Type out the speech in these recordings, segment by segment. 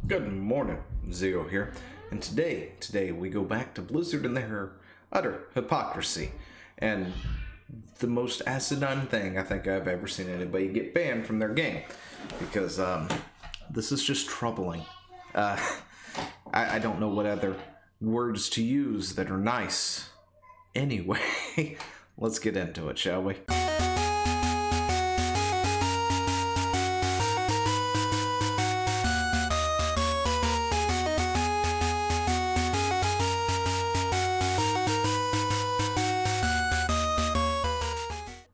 Good morning, Zero here, and today we go back to Blizzard and their utter hypocrisy, and the most asinine thing I think I've ever seen anybody get banned from their game, because this is just troubling. I don't know what other words to use that are nice. Anyway, let's get into it, shall we?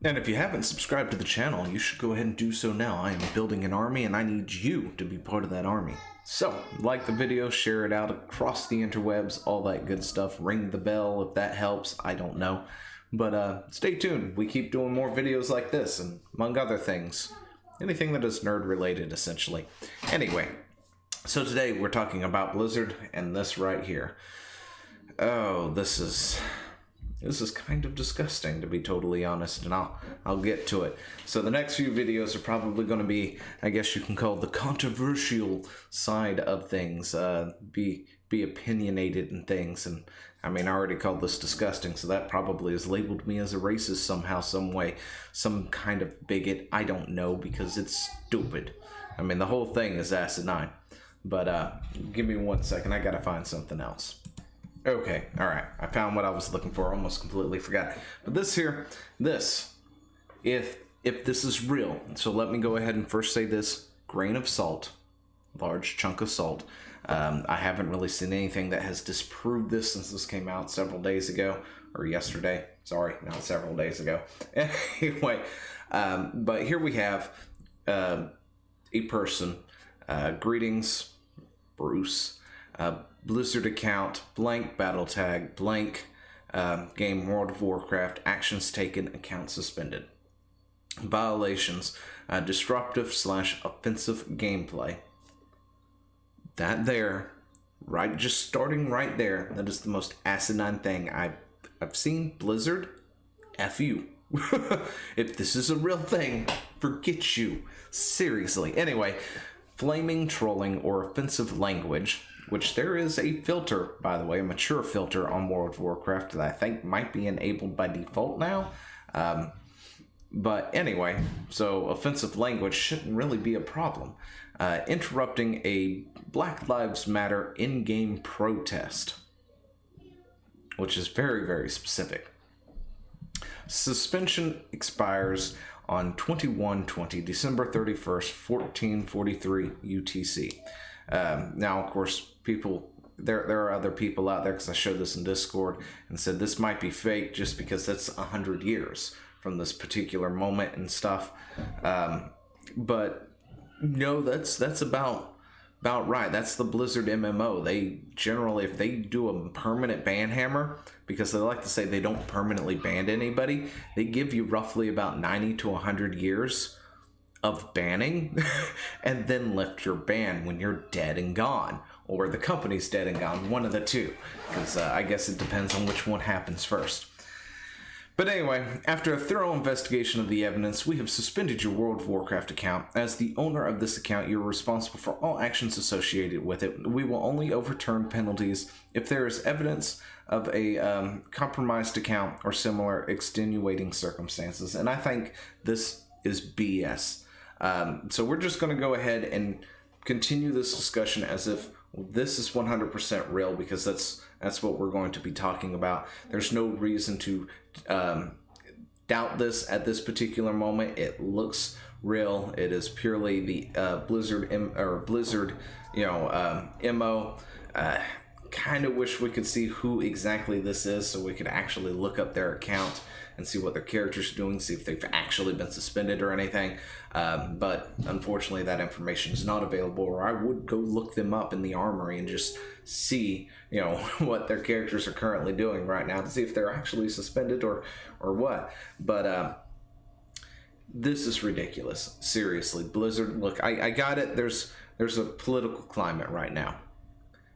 And if you haven't subscribed to the channel, you should go ahead and do so now. I am building an army and I need you to be part of that army. So, like the video, share it out across the interwebs, all that good stuff. Ring the bell if that helps, I don't know. But stay tuned, we keep doing more videos like this, and among other things. Anything that is nerd related, essentially. Anyway, so today we're talking about Blizzard and this right here. Oh, this is kind of disgusting, to be totally honest, and I'll get to it. So the next few videos are probably going to be, I guess you can call the controversial side of things, be opinionated and things, and I mean, I already called this disgusting, so that probably has labeled me as a racist somehow, some way, some kind of bigot, I don't know, because it's stupid. I mean, the whole thing is asinine. But give me 1 second, I gotta find something else. Okay, alright, I found what I was looking for, almost completely forgot. But this here, if this is real, so let me go ahead and first say this, grain of salt, large chunk of salt. I haven't really seen anything that has disproved this since this came out several days ago, or yesterday, sorry, not several days ago. Anyway, but here we have a person, greetings, Bruce, Blizzard account, blank battle tag, blank game World of Warcraft, actions taken, account suspended. Violations, disruptive / offensive gameplay. That there, right, just starting right there, that is the most asinine thing I've seen. Blizzard, F you. If this is a real thing, forget you. Seriously. Anyway, flaming, trolling, or offensive language, which there is a filter, by the way, a mature filter on World of Warcraft that I think might be enabled by default now. But anyway, so offensive language shouldn't really be a problem. Interrupting a Black Lives Matter in-game protest, which is very, very specific. Suspension expires on 21/20, December 31st, 1443 UTC. Now, of course, there are other people out there, because I showed this in Discord and said this might be fake just because that's 100 years from this particular moment and stuff. But no, that's about right. That's the Blizzard MMO. They generally, if they do a permanent ban hammer, because they like to say they don't permanently ban anybody, they give you roughly about 90 to 100 years of banning and then lift your ban when you're dead and gone, or the company's dead and gone, one of the two, because I guess it depends on which one happens first. But anyway, after a thorough investigation of the evidence, we have suspended your World of Warcraft account. As the owner of this account, you're responsible for all actions associated with it. We will only overturn penalties if there is evidence of a compromised account or similar extenuating circumstances. And I think this is BS. So we're just going to go ahead and continue this discussion as if this is 100% real, because that's what we're going to be talking about. There's no reason to doubt this at this particular moment. It looks real. It is purely the Blizzard MO. Kind of wish we could see who exactly this is, so we could actually look up their account and see what their characters are doing, see if they've actually been suspended or anything. But unfortunately, that information is not available, or I would go look them up in the armory and just see, what their characters are currently doing right now to see if they're actually suspended or what. But this is ridiculous. Seriously, Blizzard, look, I got it. There's a political climate right now.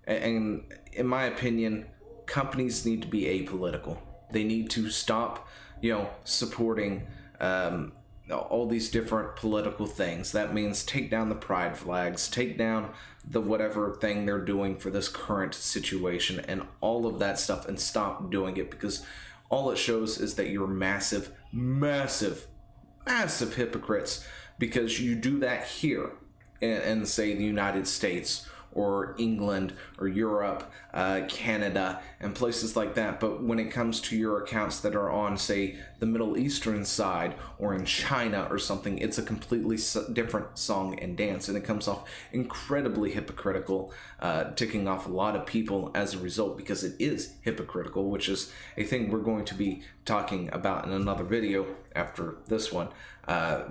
And in my opinion, companies need to be apolitical. They need to stop, supporting all these different political things. That means take down the pride flags, take down the whatever thing they're doing for this current situation and all of that stuff, and stop doing it, because all it shows is that you're massive hypocrites, because you do that here in say the United States or England or Europe, Canada, and places like that. But when it comes to your accounts that are on, say, the Middle Eastern side or in China or something, it's a completely different song and dance, and it comes off incredibly hypocritical, ticking off a lot of people as a result, because it is hypocritical, which is a thing we're going to be talking about in another video after this one,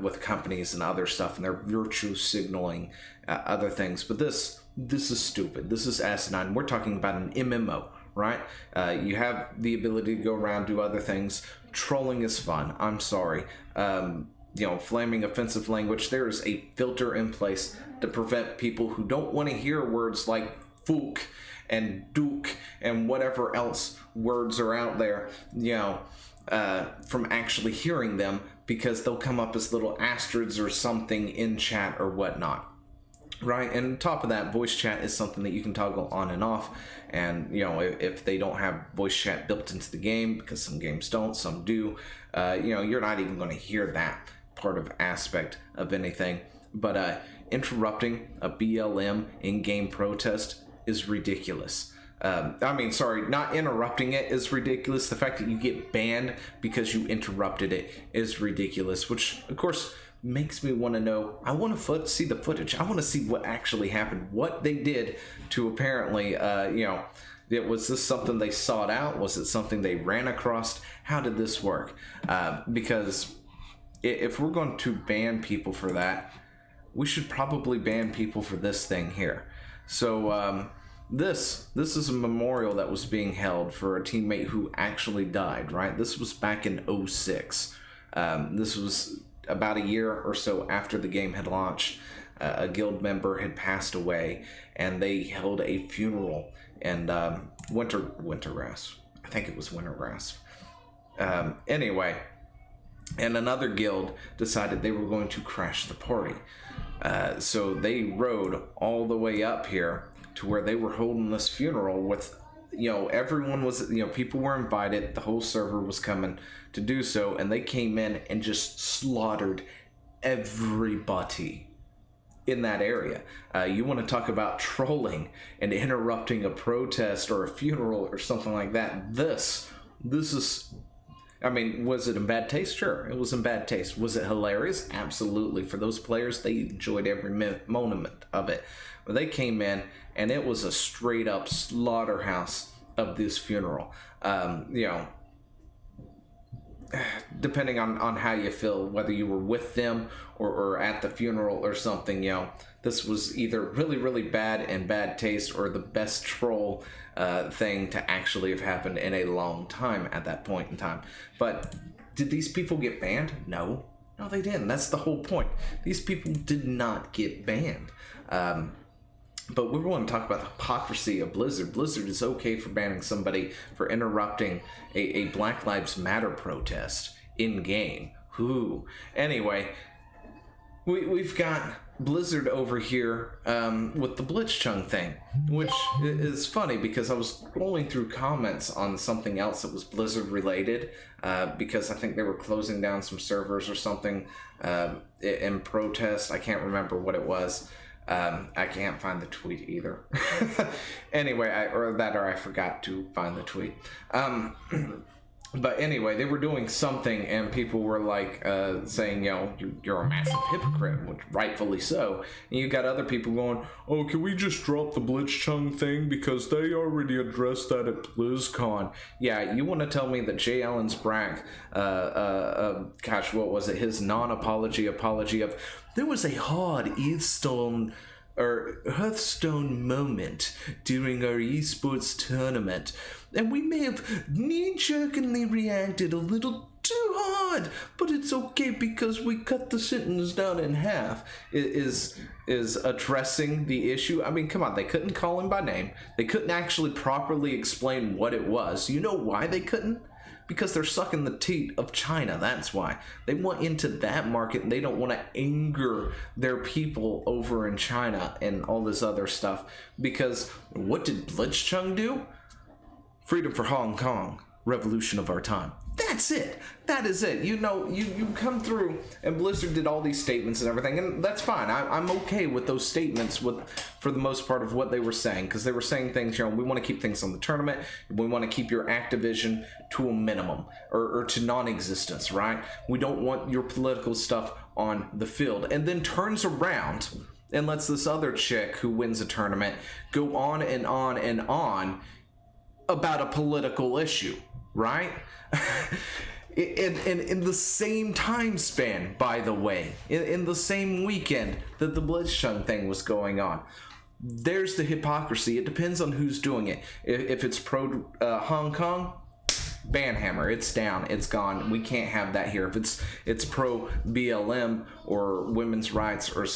with companies and other stuff, and their virtue signaling other things. But this is stupid. This is asinine. We're talking about an MMO, right? You have the ability to go around, do other things. Trolling is fun. I'm sorry. Flaming offensive language, there is a filter in place to prevent people who don't want to hear words like fook and duke and whatever else words are out there, from actually hearing them, because they'll come up as little asterisks or something in chat or whatnot. Right, and on top of that, voice chat is something that you can toggle on and off, and if they don't have voice chat built into the game, because some games don't, some do, you're not even going to hear that part of aspect of anything. But interrupting a BLM in-game protest is ridiculous. Not interrupting it is ridiculous. The fact that you get banned because you interrupted it is ridiculous, which of course makes me want to know. I want to see the footage. I want to see what actually happened, what they did to apparently, was this something they sought out? Was it something they ran across? How did this work? Because if we're going to ban people for that, we should probably ban people for this thing here. So this is a memorial that was being held for a teammate who actually died, right? This was back in 2006. This was about a year or so after the game had launched. A guild member had passed away, and they held a funeral. And Wintergrass, I think it was Wintergrass. Anyway, and another guild decided they were going to crash the party. So they rode all the way up here to where they were holding this funeral with, everyone was, people were invited, the whole server was coming to do so, and they came in and just slaughtered everybody in that area. You want to talk about trolling and interrupting a protest or a funeral or something like that. This is, was it in bad taste? Sure, it was in bad taste. Was it hilarious? Absolutely. For those players, they enjoyed every moment of it. But they came in, and it was a straight up slaughterhouse of this funeral. Depending on how you feel, whether you were with them or at the funeral or something, this was either really, really bad and bad taste, or the best troll thing to actually have happened in a long time at that point in time. But did these people get banned? No, they didn't. That's the whole point. These people did not get banned. But we want to talk about the hypocrisy of Blizzard. Blizzard is okay for banning somebody for interrupting a Black Lives Matter protest in-game. Who? Anyway, we've got Blizzard over here with the Blitzchung thing, which is funny because I was scrolling through comments on something else that was Blizzard related, because I think they were closing down some servers or something in protest. I can't remember what it was. I can't find the tweet either. Anyway, I forgot to find the tweet. But anyway, they were doing something, and people were like saying, you're a massive hypocrite, which rightfully so. And you got other people going, oh, can we just drop the Blitzchung thing because they already addressed that at BlizzCon? Yeah, you want to tell me that Jay Allen Sprague, what was it? His non-apology apology of, there was a hard Hearthstone moment during our esports tournament, and we may have knee-jerkingly reacted a little too hard, but it's okay because we cut the sentence down in half. Is addressing the issue. Come on, they couldn't call him by name. They couldn't actually properly explain what it was. You know why they couldn't? Because they're sucking the teat of China. That's why. They want into that market, and they don't want to anger their people over in China and all this other stuff. Because what did BlitzChung do? Freedom for Hong Kong. Revolution of our time. That's it. That is it. You know, you come through, and Blizzard did all these statements and everything, and that's fine. I'm okay with those statements for the most part of what they were saying, because they were saying things, we want to keep things on the tournament, we want to keep your Activision to a minimum, or to non-existence, right? We don't want your political stuff on the field. And then turns around and lets this other chick who wins a tournament go on and on and on about a political issue, right? in the same time span, by the way, in the same weekend that the BlitzChung thing was going on. There's the hypocrisy. It depends on who's doing it. If it's pro Hong Kong, banhammer, it's down, it's gone. We can't have that here. If it's pro BLM or women's rights or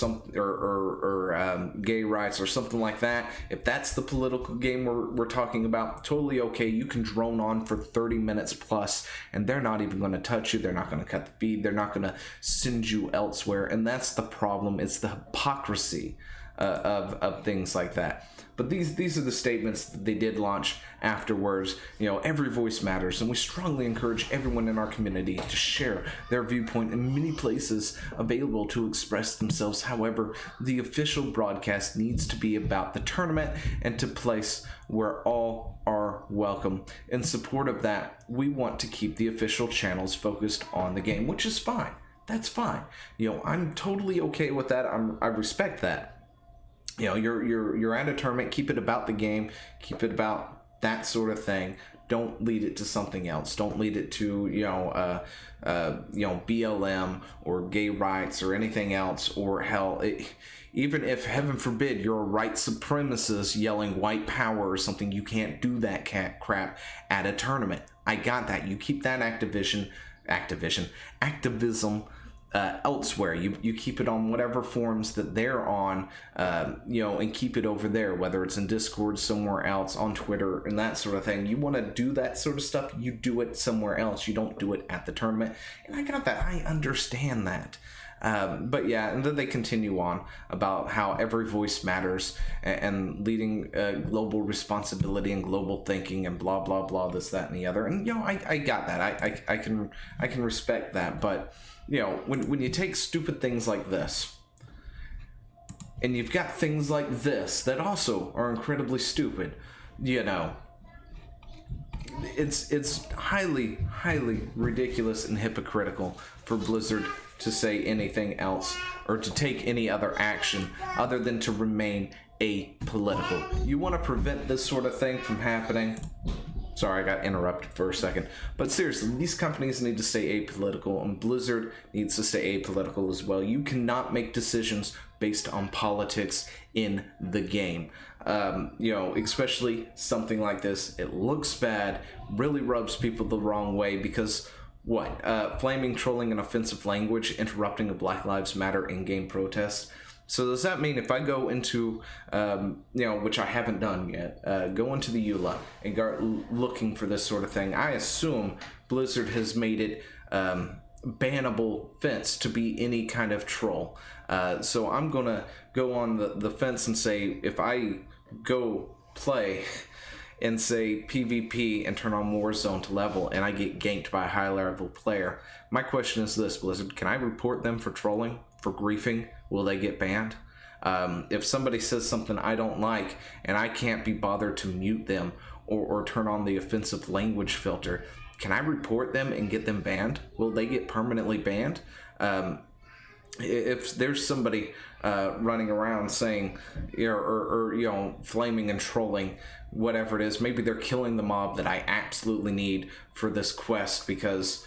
gay rights or something like that, if that's the political game we're talking about, totally okay. You can drone on for 30 minutes plus, and they're not even going to touch you. They're not going to cut the feed. They're not going to send you elsewhere. And that's the problem. It's the hypocrisy of things like that. But these are the statements that they did launch afterwards. Every voice matters, and we strongly encourage everyone in our community to share their viewpoint in many places available to express themselves. However, the official broadcast needs to be about the tournament and to place where all are welcome. In support of that, we want to keep the official channels focused on the game, which is fine. That's fine. I'm totally okay with that. I respect that. You're at a tournament, keep it about the game, keep it about that sort of thing. Don't lead it to something else. Don't lead it to BLM or gay rights or anything else, or hell, even if, heaven forbid, you're a white supremacist yelling white power or something, you can't do that crap at a tournament. I got that. You keep that activism elsewhere. You keep it on whatever forums that they're on, and keep it over there, whether it's in Discord, somewhere else, on Twitter, and that sort of thing. You want to do that sort of stuff, you do it somewhere else. You don't do it at the tournament. And I got that. I understand that. But yeah, and then they continue on about how every voice matters, and leading global responsibility and global thinking and blah blah blah, this, that, and the other. And I got that. I can respect that. But when you take stupid things like this, and you've got things like this that also are incredibly stupid, it's highly ridiculous and hypocritical for Blizzard to say anything else or to take any other action other than to remain apolitical. You want to prevent this sort of thing from happening? Sorry, I got interrupted for a second. But seriously, these companies need to stay apolitical, and Blizzard needs to stay apolitical as well. You cannot make decisions based on politics in the game. Especially something like this. It looks bad, really rubs people the wrong way, because flaming, trolling, and offensive language, interrupting a Black Lives Matter in-game protest. So does that mean if I go into, which I haven't done yet, go into the EULA and go looking for this sort of thing, I assume Blizzard has made it bannable fence to be any kind of troll. So I'm going to go on the fence and say, if I go play and say PvP and turn on Warzone to level and I get ganked by a high level player, my question is this, Blizzard, can I report them for trolling, for griefing? Will they get banned? If somebody says something I don't like and I can't be bothered to mute them or turn on the offensive language filter, can I report them and get them banned? Will they get permanently banned? If there's somebody running around saying, or flaming and trolling, whatever it is, maybe they're killing the mob that I absolutely need for this quest because,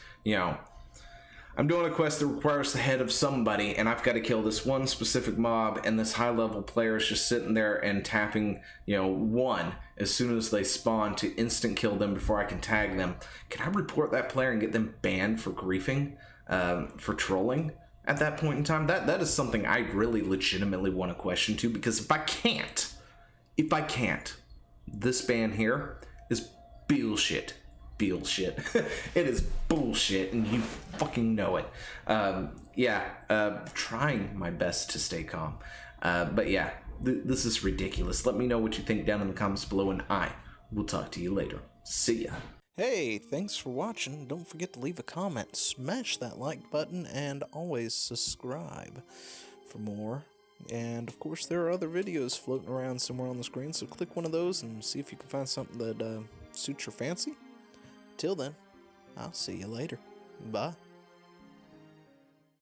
I'm doing a quest that requires the head of somebody, and I've got to kill this one specific mob, and this high-level player is just sitting there and tapping, one as soon as they spawn to instant kill them before I can tag them. Can I report that player and get them banned for griefing, for trolling at that point in time? That is something I really legitimately want to question too, because if I can't, this ban here is bullshit. bullshit. It is bullshit, and you fucking know it. Trying my best to stay calm. But yeah, this is ridiculous. Let me know what you think down in the comments below, and I will talk to you later. See ya. Hey, thanks for watching. Don't forget to leave a comment, smash that like button, and always subscribe for more. And of course, there are other videos floating around somewhere on the screen, so click one of those and see if you can find something that suits your fancy. Till then, I'll see you later. Bye.